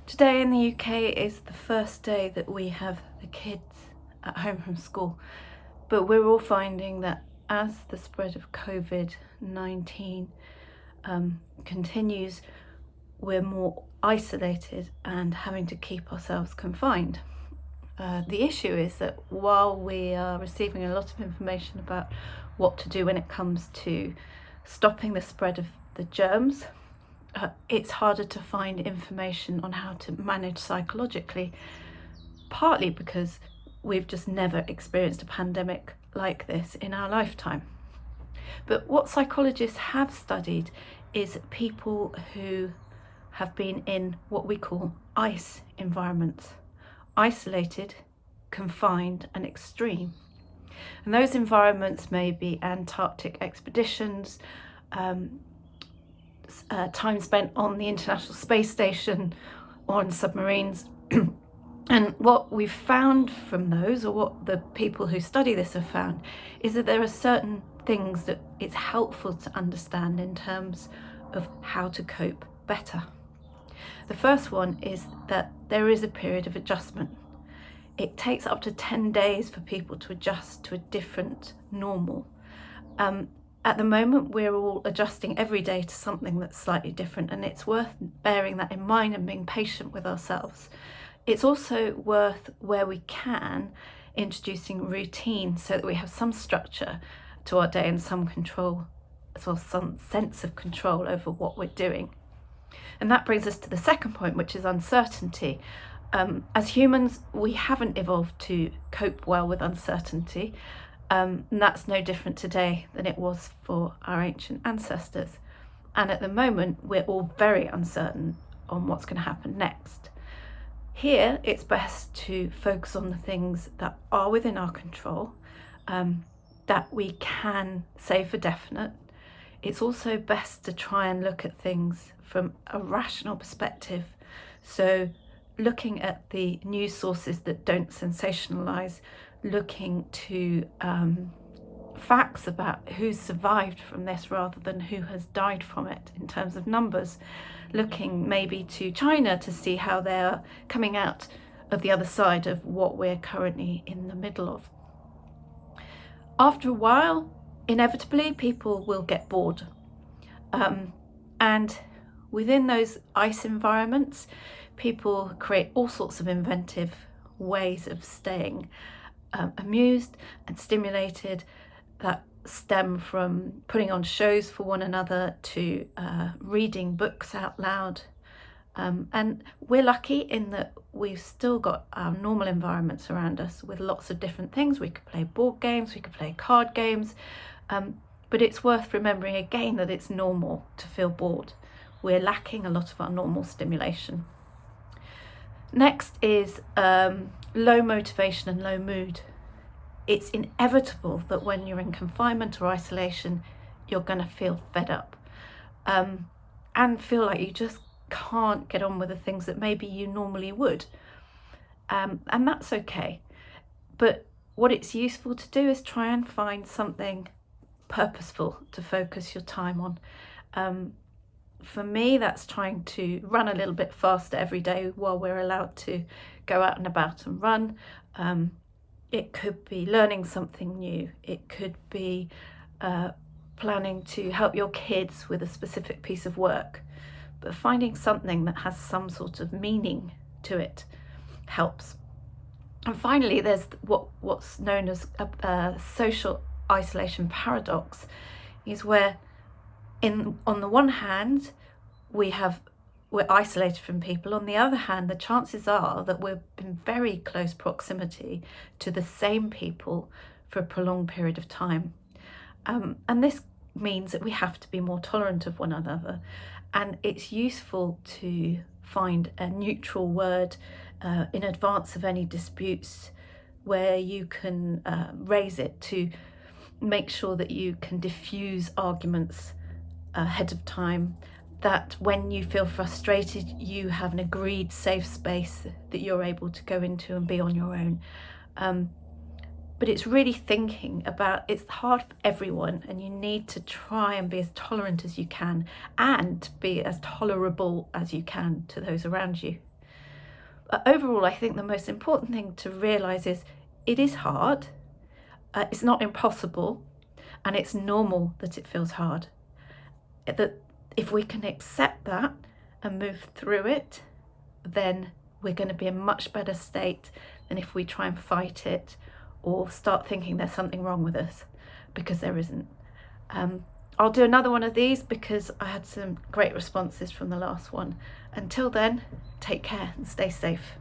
Today in the UK is the first day that we have the kids at home from school, but we're all finding that as the spread of Covid-19 continues, we're more isolated and having to keep ourselves confined. The issue is that while we are receiving a lot of information about what to do when it comes to stopping the spread of the germs, it's harder to find information on how to manage psychologically, partly because we've just never experienced a pandemic like this in our lifetime. But what psychologists have studied is people who have been in what we call ICE environments: isolated, confined and extreme. And those environments may be Antarctic expeditions, time spent on the International Space Station or on submarines. And what we've found from those, or what the people who study this have found, is that there are certain things that it's helpful to understand in terms of how to cope better. The first one is that there is a period of adjustment. It takes up to 10 days for people to adjust to a different normal. At the moment, we're all adjusting every day to something that's slightly different, and it's worth bearing that in mind and being patient with ourselves. It's also worth, where we can, introducing routine so that we have some structure to our day and some control, as well as some sense of control over what we're doing. And that brings us to the second point, which is uncertainty. As humans, we haven't evolved to cope well with uncertainty. And that's no different today than it was for our ancient ancestors. And at the moment, we're all very uncertain on what's going to happen next. Here, it's best to focus on the things that are within our control, that we can say for definite. It's also best to try and look at things from a rational perspective. So looking at the news sources that don't sensationalize, looking to facts about who's survived from this rather than who has died from it in terms of numbers, looking maybe to China to see how they're coming out of the other side of what we're currently in the middle of. After a while, inevitably, people will get bored. And within those ICE environments, people create all sorts of inventive ways of staying amused and stimulated, that stem from putting on shows for one another to reading books out loud. And we're lucky in that we've still got our normal environments around us with lots of different things. We could play board games, we could play card games, but it's worth remembering again that it's normal to feel bored. We're lacking a lot of our normal stimulation. Next is low motivation and low mood. It's inevitable that when you're in confinement or isolation, you're going to feel fed up and feel like you just can't get on with the things that maybe you normally would. And that's okay. But what it's useful to do is try and find something purposeful to focus your time on. For me, that's trying to run a little bit faster every day while we're allowed to go out and about and run. It could be learning something new. It could be planning to help your kids with a specific piece of work. But finding something that has some sort of meaning to it helps. And finally, there's what's known as a social isolation paradox, is where on the one hand, we're isolated from people. On the other hand, the chances are that we're in very close proximity to the same people for a prolonged period of time. And this means that we have to be more tolerant of one another. And it's useful to find a neutral word in advance of any disputes where you can raise it to make sure that you can diffuse arguments ahead of time, that when you feel frustrated, you have an agreed safe space that you're able to go into and be on your own. But it's really thinking about, it's hard for everyone, and you need to try and be as tolerant as you can and be as tolerable as you can to those around you. overall, I think the most important thing to realise is it is hard, it's not impossible, and it's normal that it feels hard. That if we can accept that and move through it, then we're going to be in a much better state than if we try and fight it or start thinking there's something wrong with us, because there isn't. I'll do another one of these because I had some great responses from the last one. Until then, take care and stay safe.